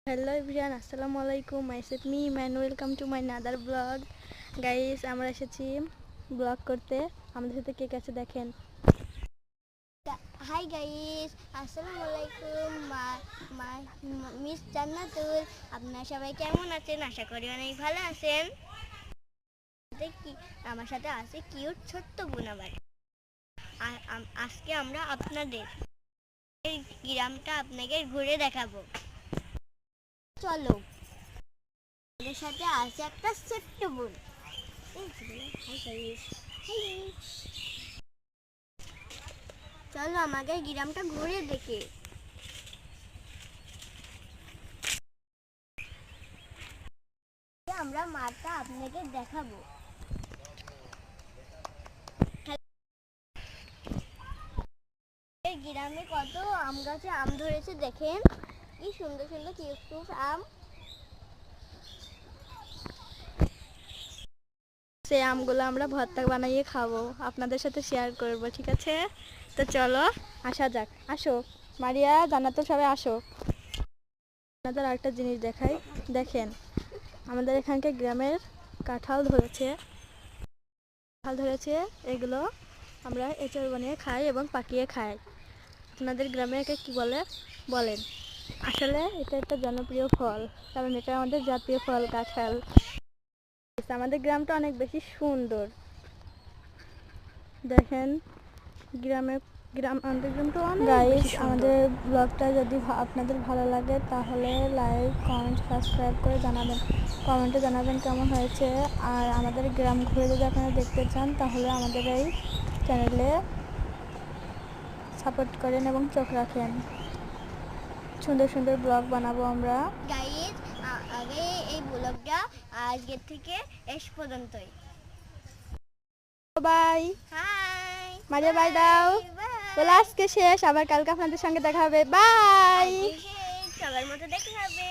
Hello everyone, আসসালামু আলাইকুম। Myself me man, welcome to my another blog. Guys, আমরা এসেছি ব্লগ করতে। আমাদের সাথে কে আছে দেখেন। হাই গাইস, আসসালামু আলাইকুম। মিস জান্নাতুল, আপনারা সবাই কেমন আছেন? আশা করি অনেক ভালো আছেন। আমার সাথে আছে কিউট ছোট্ট বোন। আবার আজকে আমরা আপনাদের এই গ্রামটা আপনাকে ঘুরে দেখাবো। চলো, আমাদের সাথে আছে একটা ছোট্ট বোন। চলো আমাদের গ্রামটা ঘুরে দেখে। আমরা মাঠটা আপনাকে দেখাবো। এই গ্রামে কত আম গাছে আম ধরেছে দেখেন, কি সুন্দর সুন্দর কিউট আম। সেই আমগুলো আমরা ভর্তা বানিয়ে খাবো, আপনাদের সাথে শেয়ার করব, ঠিক আছে? তো চলো আসা যাক। আসো মারিয়া, জান্নাতুল, সবাই আসো। আপনাদের আরেকটা জিনিস দেখাই, দেখেন আমাদের এখানকার গ্রামের কাঁঠাল ধরেছে। এগুলো আমরা এঁচড় বানিয়ে খাই এবং পাকিয়ে খাই। আপনাদের গ্রামে একে কী বলেন? আসলে এটা একটা জনপ্রিয় ফল, কারণ এটা আমাদের জাতীয় ফল কাঁঠাল। আমাদের গ্রামটা অনেক বেশি সুন্দর, দেখেন আমাদের গ্রামটা অনেক বেশি সুন্দর। আমাদের ব্লগটা যদি আপনাদের ভালো লাগে তাহলে লাইক, কমেন্ট, সাবস্ক্রাইব করে জানাবেন। কমেন্টে জানাবেন কেমন হয়েছে। আর আমাদের গ্রাম ঘুরে যদি আপনারা দেখতে চান তাহলে আমাদের এই চ্যানেলে সাপোর্ট করেন এবং চোখ রাখেন। সুন্দর সুন্দর ব্লগ বানাবো আমরা। গাইস, আগে এই ব্লগটা আজকের থেকে এস পর্যন্তই। বাই। হাই মারিয়া বাই দাও। বলে আজকে শেষ, আবার কালকে আপনাদের সঙ্গে দেখা হবে। বাই। সবার মতো দেখা হবে।